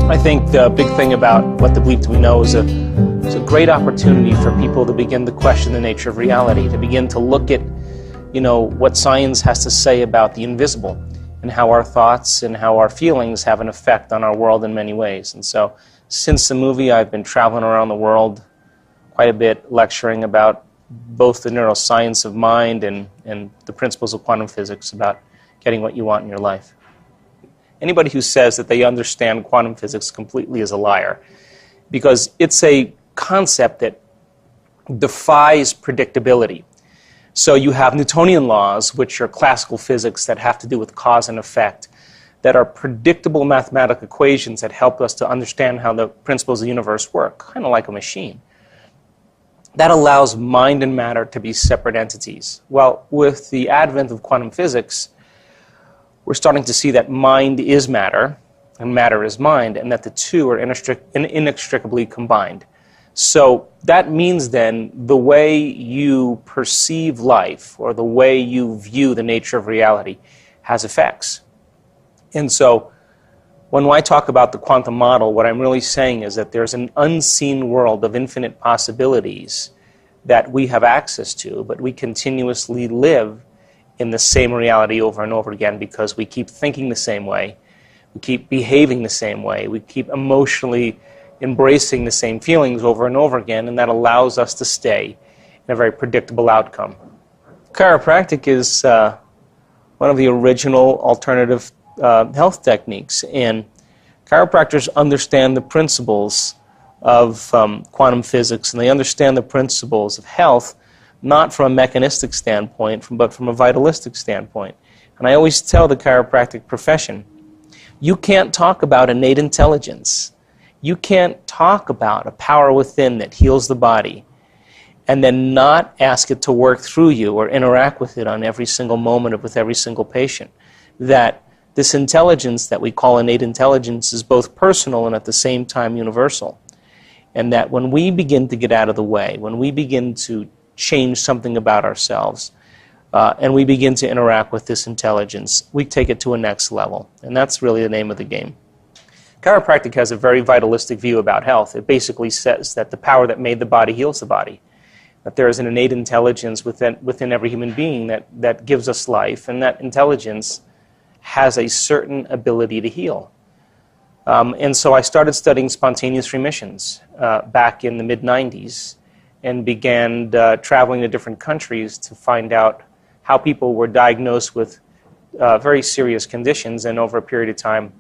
I think the big thing about What the Bleep Do We Know is a great opportunity for people to begin to question the nature of reality, to begin to look at, what science has to say about the invisible and how our thoughts and how our feelings have an effect on our world in many ways. And so since the movie, I've been traveling around the world quite a bit, lecturing about both the neuroscience of mind and the principles of quantum physics about getting what you want in your life. Anybody who says that they understand quantum physics completely is a liar, because it's a concept that defies predictability. So you have Newtonian laws, which are classical physics that have to do with cause and effect, that are predictable mathematical equations that help us to understand how the principles of the universe work, kind of like a machine. That allows mind and matter to be separate entities. Well, with the advent of quantum physics, we're starting to see that mind is matter and matter is mind, and that the two are inextricably combined. So that means then the way you perceive life or the way you view the nature of reality has effects. And so when I talk about the quantum model, what I'm really saying is that there's an unseen world of infinite possibilities that we have access to, but we continuously live in the same reality over and over again because we keep thinking the same way, we keep behaving the same way, we keep emotionally embracing the same feelings over and over again, and that allows us to stay in a very predictable outcome. Chiropractic is one of the original alternative health techniques, and chiropractors understand the principles of quantum physics, and they understand the principles of health not from a mechanistic standpoint, but from a vitalistic standpoint. And I always tell the chiropractic profession, you can't talk about innate intelligence. You can't talk about a power within that heals the body and then not ask it to work through you or interact with it on every single moment with every single patient. That this intelligence that we call innate intelligence is both personal and at the same time universal. And that when we begin to get out of the way, when we begin to change something about ourselves, and we begin to interact with this intelligence, we take it to a next level. And that's really the name of the game. Chiropractic has a very vitalistic view about health. It basically says that the power that made the body heals the body, that there is an innate intelligence within every human being that gives us life, and that intelligence has a certain ability to heal. And so I started studying spontaneous remissions back in the mid-90s and began traveling to different countries to find out how people were diagnosed with very serious conditions, and over a period of time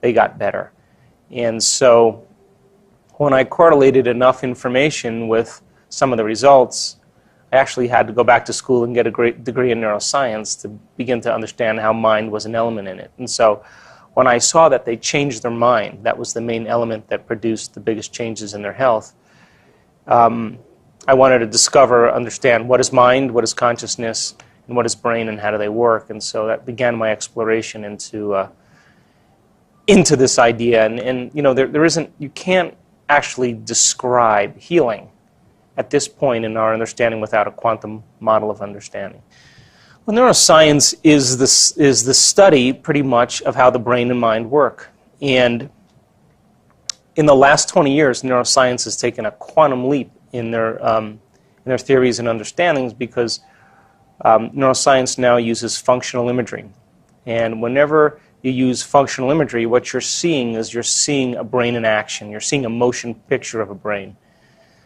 they got better. And so when I correlated enough information with some of the results, I actually had to go back to school and get a great degree in neuroscience to begin to understand how mind was an element in it. And so when I saw that they changed their mind, that was the main element that produced the biggest changes in their health, I wanted to discover, understand what is mind, what is consciousness, and what is brain, and how do they work. And so that began my exploration into this idea. And there isn't, you can't actually describe healing at this point in our understanding without a quantum model of understanding. Well, neuroscience is the study pretty much of how the brain and mind work. And in the last 20 years, neuroscience has taken a quantum leap in their theories and understandings, because neuroscience now uses functional imagery. And whenever you use functional imagery, what you're seeing is you're seeing a brain in action. You're seeing a motion picture of a brain.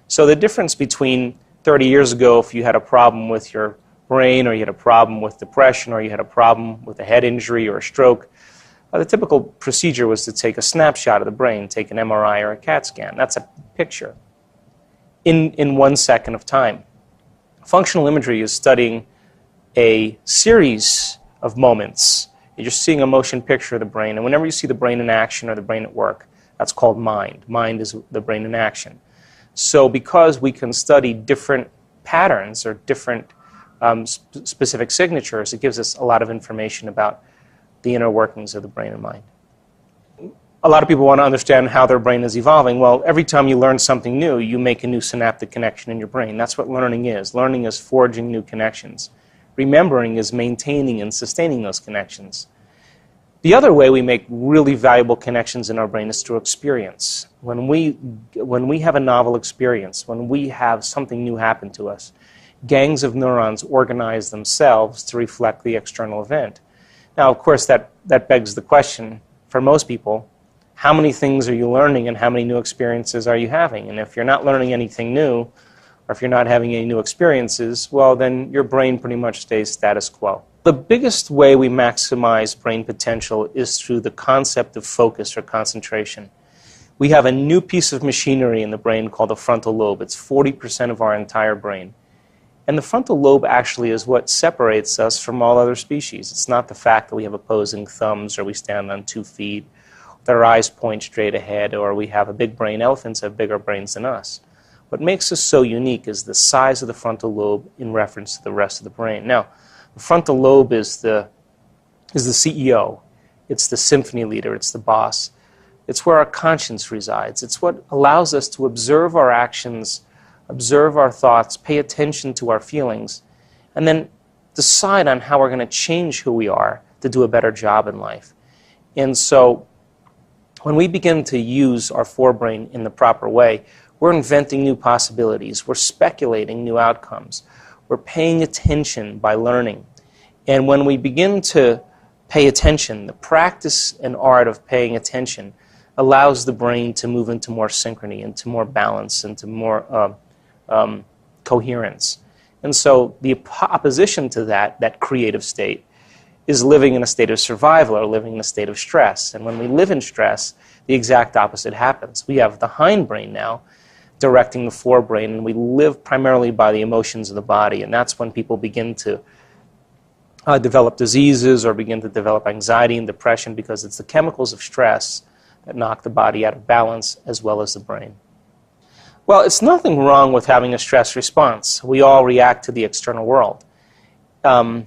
So the difference between 30 years ago, if you had a problem with your brain, or you had a problem with depression, or you had a problem with a head injury or a stroke, the typical procedure was to take a snapshot of the brain, take an MRI or a CAT scan. That's a picture in 1 second of time. Functional imagery is studying a series of moments. You're seeing a motion picture of the brain, and whenever you see the brain in action or the brain at work, that's called mind. Mind is the brain in action. So because we can study different patterns or different specific signatures, it gives us a lot of information about the inner workings of the brain and mind. A lot of people want to understand how their brain is evolving. Well, every time you learn something new, you make a new synaptic connection in your brain. That's what learning is. Learning is forging new connections. Remembering is maintaining and sustaining those connections. The other way we make really valuable connections in our brain is through experience. When we have a novel experience, when we have something new happen to us, gangs of neurons organize themselves to reflect the external event. Now, of course, that begs the question for most people, how many things are you learning and how many new experiences are you having? And if you're not learning anything new, or if you're not having any new experiences, well, then your brain pretty much stays status quo. The biggest way we maximize brain potential is through the concept of focus or concentration. We have a new piece of machinery in the brain called the frontal lobe. It's 40% of our entire brain. And the frontal lobe actually is what separates us from all other species. It's not the fact that we have opposing thumbs or we stand on 2 feet, that our eyes point straight ahead, or we have a big brain. Elephants have bigger brains than us. What makes us so unique is the size of the frontal lobe in reference to the rest of the brain. Now, the frontal lobe is the CEO. It's the symphony leader. It's the boss. It's where our conscience resides. It's what allows us to observe our actions, observe our thoughts, pay attention to our feelings, and then decide on how we're going to change who we are to do a better job in life. And so when we begin to use our forebrain in the proper way, we're inventing new possibilities. We're speculating new outcomes. We're paying attention by learning. And when we begin to pay attention, the practice and art of paying attention allows the brain to move into more synchrony, into more balance, into more coherence. And so the opposition to that creative state, is living in a state of survival or living in a state of stress. And when we live in stress, the exact opposite happens. We have the hindbrain now directing the forebrain, and we live primarily by the emotions of the body. And that's when people begin to develop diseases or begin to develop anxiety and depression, because it's the chemicals of stress that knock the body out of balance as well as the brain. Well, it's nothing wrong with having a stress response. We all react to the external world. The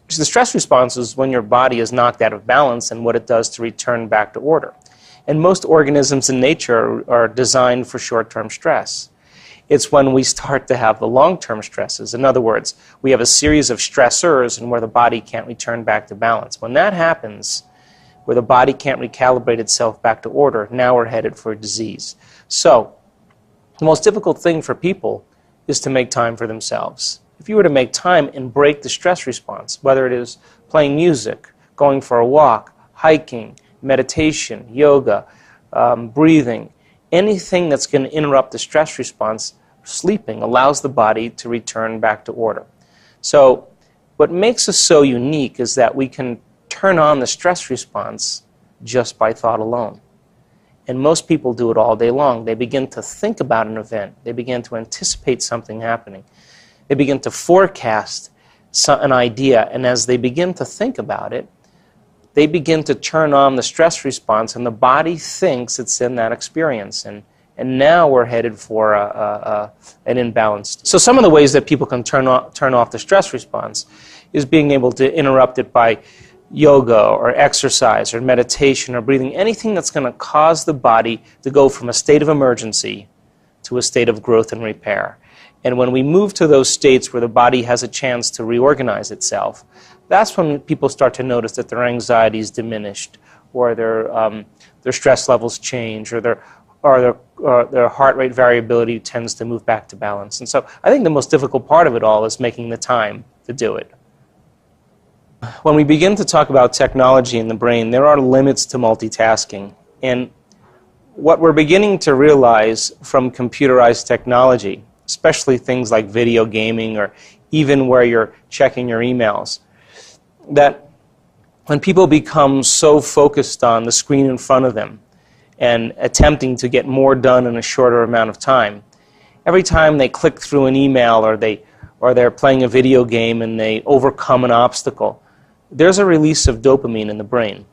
stress response is when your body is knocked out of balance and what it does to return back to order. And most organisms in nature are designed for short-term stress. It's when we start to have the long-term stresses. In other words, we have a series of stressors and where the body can't return back to balance. When that happens, where the body can't recalibrate itself back to order, now we're headed for disease. So, the most difficult thing for people is to make time for themselves. If you were to make time and break the stress response, whether it is playing music, going for a walk, hiking, meditation, yoga, breathing, anything that's going to interrupt the stress response, sleeping, allows the body to return back to order. So what makes us so unique is that we can turn on the stress response just by thought alone. And most people do it all day long. They begin to think about an event. They begin to anticipate something happening. They begin to forecast an idea, and as they begin to think about it, they begin to turn on the stress response, and the body thinks it's in that experience. And now we're headed for an imbalance. So some of the ways that people can turn off the stress response is being able to interrupt it by yoga or exercise or meditation or breathing, anything that's going to cause the body to go from a state of emergency to a state of growth and repair. And when we move to those states where the body has a chance to reorganize itself, that's when people start to notice that their anxiety is diminished, or their stress levels change, or their heart rate variability tends to move back to balance. And so I think the most difficult part of it all is making the time to do it. When we begin to talk about technology in the brain, there are limits to multitasking. And what we're beginning to realize from computerized technology, especially things like video gaming or even where you're checking your emails, that when people become so focused on the screen in front of them and attempting to get more done in a shorter amount of time, every time they click through an email or they're playing a video game and they overcome an obstacle, there's a release of dopamine in the brain.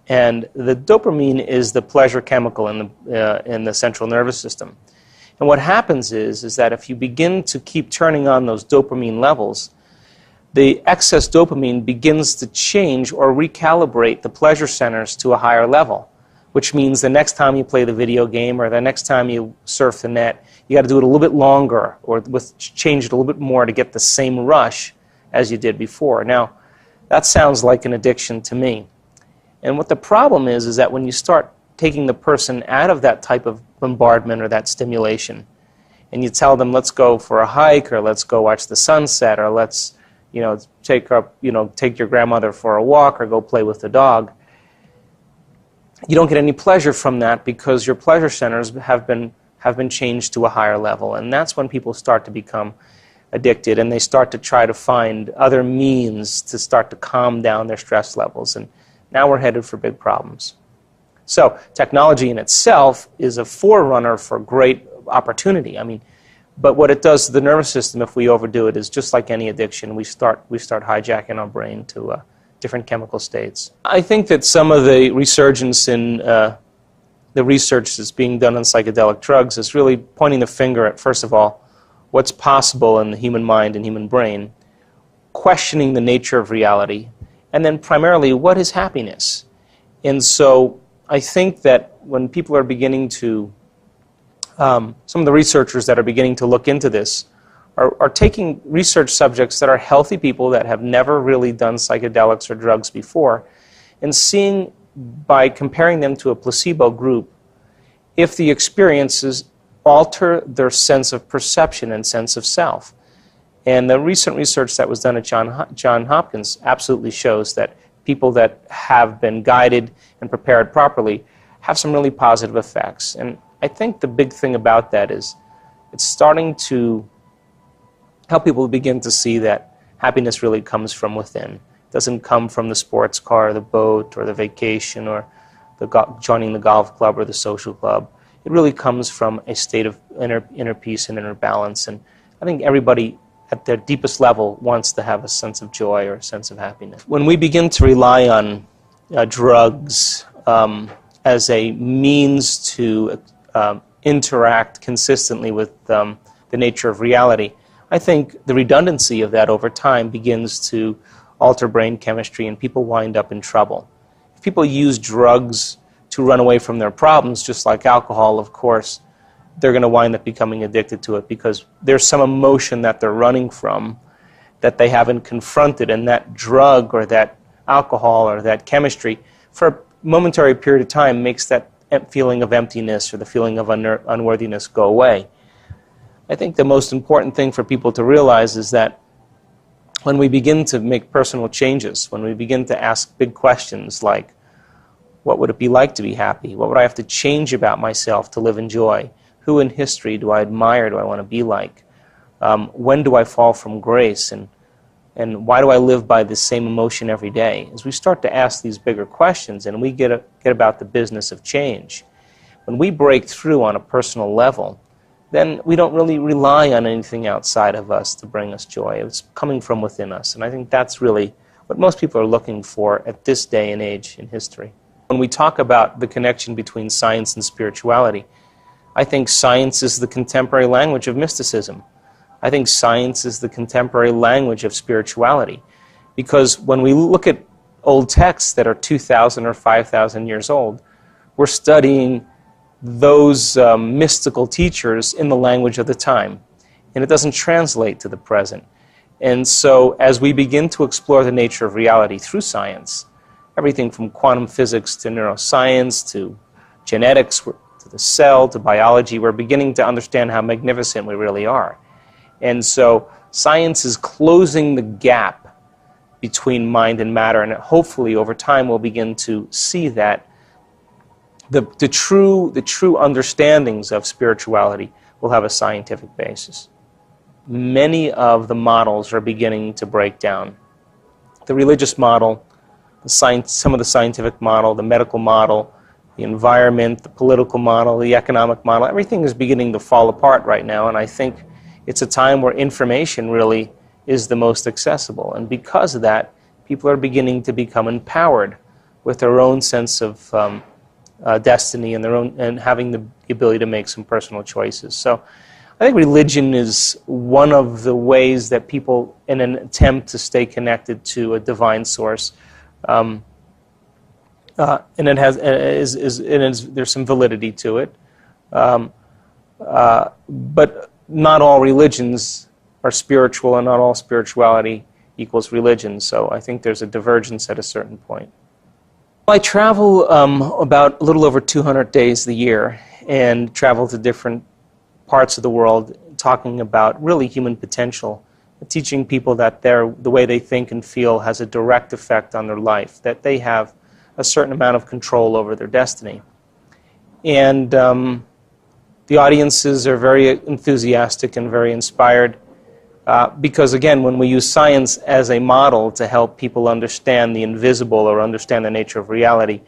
And the dopamine is the pleasure chemical in the central nervous system. And what happens is that if you begin to keep turning on those dopamine levels, the excess dopamine begins to change or recalibrate the pleasure centers to a higher level, which means the next time you play the video game or the next time you surf the net, you got to do it a little bit longer or change it a little bit more to get the same rush as you did before. Now, that sounds like an addiction to me. And what the problem is that when you start taking the person out of that type of bombardment or that stimulation, and you tell them, let's go for a hike, or let's go watch the sunset, or let's, take your grandmother for a walk, or go play with the dog, you don't get any pleasure from that because your pleasure centers have been changed to a higher level. And that's when people start to become addicted, and they start to try to find other means to start to calm down their stress levels. And now we're headed for big problems. So technology in itself is a forerunner for great opportunity. But what it does to the nervous system if we overdo it is just like any addiction. We start hijacking our brain to different chemical states. I think that some of the resurgence in the research that's being done on psychedelic drugs is really pointing the finger at, first of all, what's possible in the human mind and human brain, questioning the nature of reality, and then primarily, what is happiness? And so I think that when people are beginning to, some of the researchers that are beginning to look into this are taking research subjects that are healthy people that have never really done psychedelics or drugs before, and seeing, by comparing them to a placebo group, if the experiences alter their sense of perception and sense of self. And the recent research that was done at Johns Hopkins absolutely shows that people that have been guided and prepared properly have some really positive effects. And I think the big thing about that is it's starting to help people begin to see that happiness really comes from within. It doesn't come from the sports car, or the boat, or the vacation, or joining the golf club or the social club. It really comes from a state of inner peace and inner balance. And I think everybody at their deepest level wants to have a sense of joy or a sense of happiness. When we begin to rely on drugs as a means to interact consistently with the nature of reality, I think the redundancy of that over time begins to alter brain chemistry, and people wind up in trouble. If people use drugs to run away from their problems, just like alcohol, of course, they're going to wind up becoming addicted to it because there's some emotion that they're running from that they haven't confronted, and that drug or that alcohol or that chemistry, for a momentary period of time, makes that feeling of emptiness or the feeling of unworthiness go away. I think the most important thing for people to realize is that when we begin to make personal changes, when we begin to ask big questions like, what would it be like to be happy? What would I have to change about myself to live in joy? Who in history do I admire, do I want to be like? When do I fall from grace? And why do I live by the same emotion every day? As we start to ask these bigger questions and we get about the business of change, when we break through on a personal level, then we don't really rely on anything outside of us to bring us joy. It's coming from within us. And I think that's really what most people are looking for at this day and age in history. When we talk about the connection between science and spirituality, I think science is the contemporary language of mysticism. I think science is the contemporary language of spirituality. Because when we look at old texts that are 2,000 or 5,000 years old, we're studying those mystical teachers in the language of the time. And it doesn't translate to the present. And so as we begin to explore the nature of reality through science, everything from quantum physics to neuroscience to genetics to the cell to biology, we're beginning to understand how magnificent we really are. And so science is closing the gap between mind and matter, and hopefully over time we'll begin to see that the true understandings of spirituality will have a scientific basis. Many of the models are beginning to break down. The religious model, some of the scientific model, the medical model, the environment, the political model, the economic model, everything is beginning to fall apart right now, and I think it's a time where information really is the most accessible. And because of that, people are beginning to become empowered with their own sense of destiny and having the ability to make some personal choices. So I think religion is one of the ways that people, in an attempt to stay connected to a divine source, and it has there's some validity to it, but not all religions are spiritual, and not all spirituality equals religion. So I think there's a divergence at a certain point. I travel about a little over 200 days a year and travel to different parts of the world talking about really human potential, teaching people that the way they think and feel has a direct effect on their life, that they have a certain amount of control over their destiny. And the audiences are very enthusiastic and very inspired because, again, when we use science as a model to help people understand the invisible or understand the nature of reality,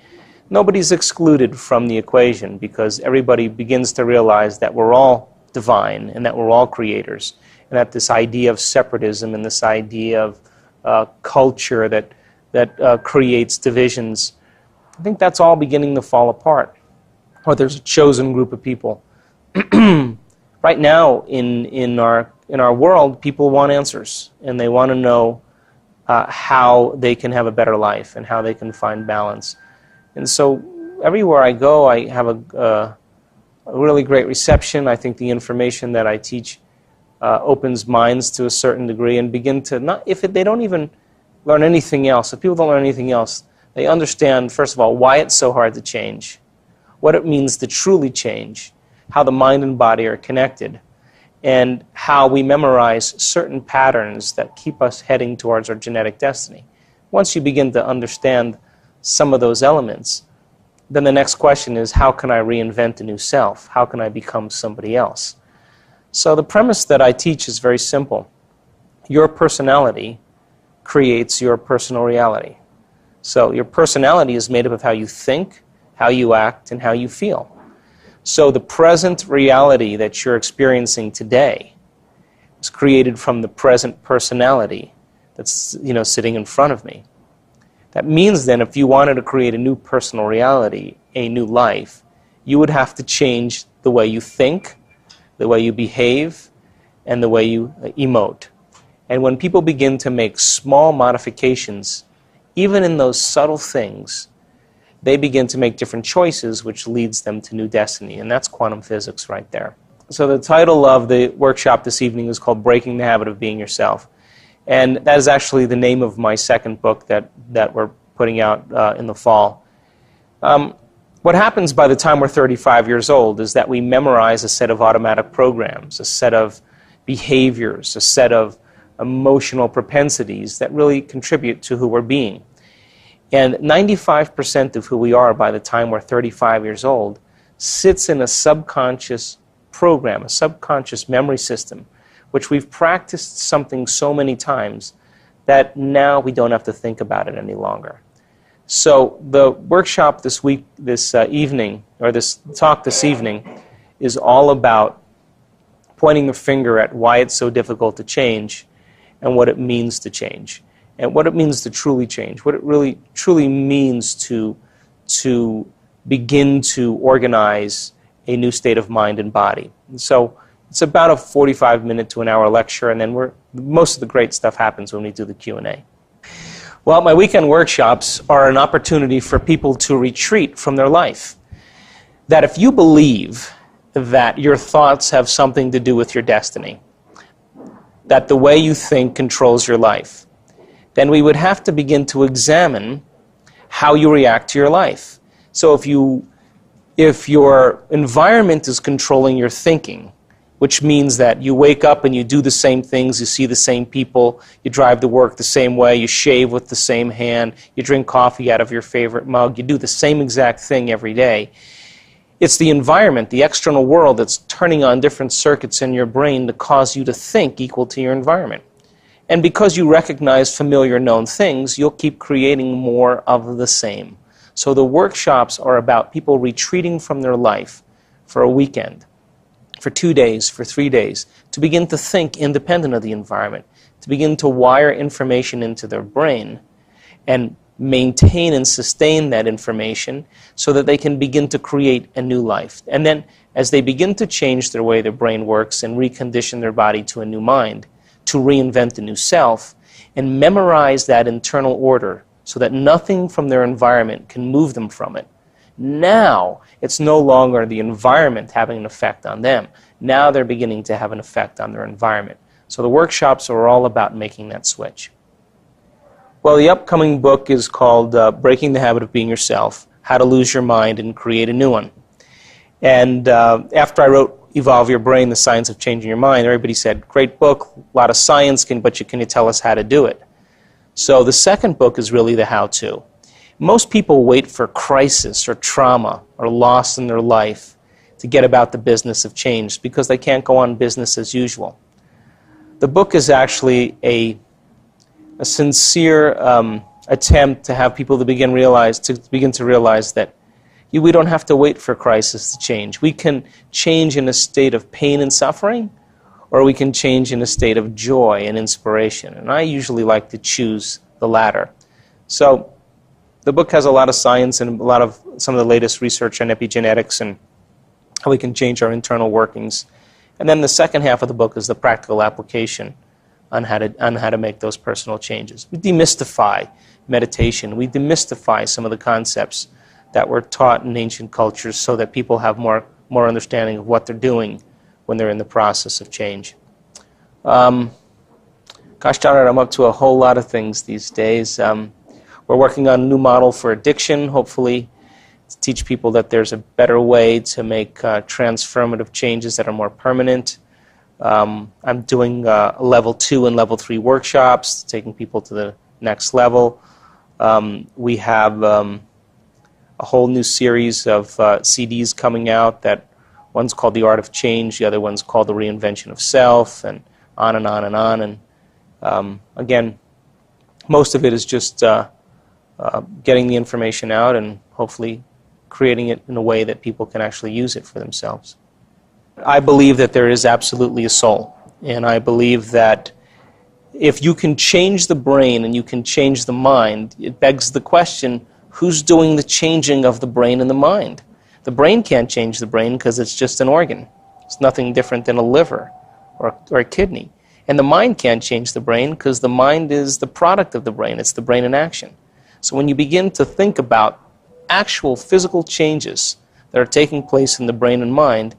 nobody's excluded from the equation because everybody begins to realize that we're all divine and that we're all creators, and that this idea of separatism and this idea of culture that creates divisions, I think that's all beginning to fall apart. Or there's a chosen group of people. Right now in our world, people want answers, and they want to know how they can have a better life and how they can find balance. And so everywhere I go, I have a really great reception. I think the information that I teach opens minds to a certain degree and begin to, they don't even learn anything else, if people don't learn anything else, they understand, first of all, why it's so hard to change, what it means to truly change, how the mind and body are connected, and how we memorize certain patterns that keep us heading towards our genetic destiny. Once you begin to understand some of those elements, then the next question is, how can I reinvent a new self? How can I become somebody else? So the premise that I teach is very simple. Your personality creates your personal reality. So your personality is made up of how you think, how you act, and how you feel. So the present reality that you're experiencing today is created from the present personality that's, sitting in front of me. That means then if you wanted to create a new personal reality, a new life, you would have to change the way you think, the way you behave, and the way you emote. And when people begin to make small modifications, even in those subtle things, they begin to make different choices, which leads them to new destiny. And that's quantum physics right there. So the title of the workshop this evening is called Breaking the Habit of Being Yourself. And that is actually the name of my second book that we're putting out in the fall. What happens by the time we're 35 years old is that we memorize a set of automatic programs, a set of behaviors, a set of emotional propensities that really contribute to who we're being. And 95% of who we are by the time we're 35 years old sits in a subconscious program, a subconscious memory system, which we've practiced something so many times that now we don't have to think about it any longer. So the workshop this evening, or this talk this evening, is all about pointing the finger at why it's so difficult to change and what it means to change, and what it means to truly change, what it really truly means to begin to organize a new state of mind and body. And so it's about a 45-minute to an hour lecture, and then most of the great stuff happens when we do the Q&A. Well, my weekend workshops are an opportunity for people to retreat from their life. That if you believe that your thoughts have something to do with your destiny, that the way you think controls your life, then we would have to begin to examine how you react to your life. So if your environment is controlling your thinking, which means that you wake up and you do the same things, you see the same people, you drive to work the same way, you shave with the same hand, you drink coffee out of your favorite mug, you do the same exact thing every day. It's the environment, the external world, that's turning on different circuits in your brain to cause you to think equal to your environment. And because you recognize familiar known things, you'll keep creating more of the same. So the workshops are about people retreating from their life for a weekend, for 2 days, for 3 days, to begin to think independent of the environment, to begin to wire information into their brain and maintain and sustain that information so that they can begin to create a new life. And then as they begin to change their way their brain works and recondition their body to a new mind, to reinvent a new self, and memorize that internal order so that nothing from their environment can move them from it. Now, it's no longer the environment having an effect on them. Now they're beginning to have an effect on their environment. So the workshops are all about making that switch. Well, the upcoming book is called Breaking the Habit of Being Yourself, How to Lose Your Mind and Create a New One. And after I wrote Evolve Your Brain, The Science of Changing Your Mind, everybody said, great book, a lot of science, but can you tell us how to do it? So the second book is really the how-to. Most people wait for crisis or trauma or loss in their life to get about the business of change because they can't go on business as usual. The book is actually a sincere attempt to have people to begin to realize that we don't have to wait for crisis to change. We can change in a state of pain and suffering, or we can change in a state of joy and inspiration. And I usually like to choose the latter. So the book has a lot of science and some of the latest research on epigenetics and how we can change our internal workings. And then the second half of the book is the practical application on how to make those personal changes. We demystify meditation. We demystify some of the concepts that were taught in ancient cultures so that people have more understanding of what they're doing when they're in the process of change. Gosh darn it, I'm up to a whole lot of things these days. We're working on a new model for addiction, hopefully, to teach people that there's a better way to make transformative changes that are more permanent. I'm doing level 2 and level 3 workshops, taking people to the next level. We have a whole new series of CDs coming out. That one's called The Art of Change, the other one's called The Reinvention of Self, and on and on and on. And again, most of it is just getting the information out and hopefully creating it in a way that people can actually use it for themselves. I believe that there is absolutely a soul, and I believe that if you can change the brain and you can change the mind, it begs the question, who's doing the changing of the brain and the mind? The brain can't change the brain because it's just an organ. It's nothing different than a liver or a kidney. And the mind can't change the brain because the mind is the product of the brain. It's the brain in action. So when you begin to think about actual physical changes that are taking place in the brain and mind,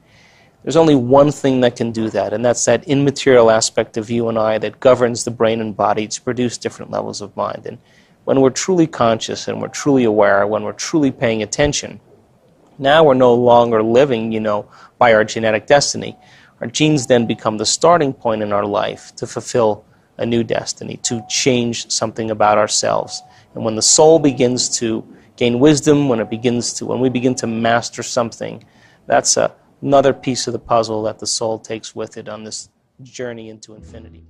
there's only one thing that can do that, and that's that immaterial aspect of you and I that governs the brain and body to produce different levels of mind. And when we're truly conscious and we're truly aware, when we're truly paying attention, now we're no longer living, by our genetic destiny. Our genes then become the starting point in our life to fulfill a new destiny, to change something about ourselves. And when the soul begins to gain wisdom, when we begin to master something, that's another piece of the puzzle that the soul takes with it on this journey into infinity.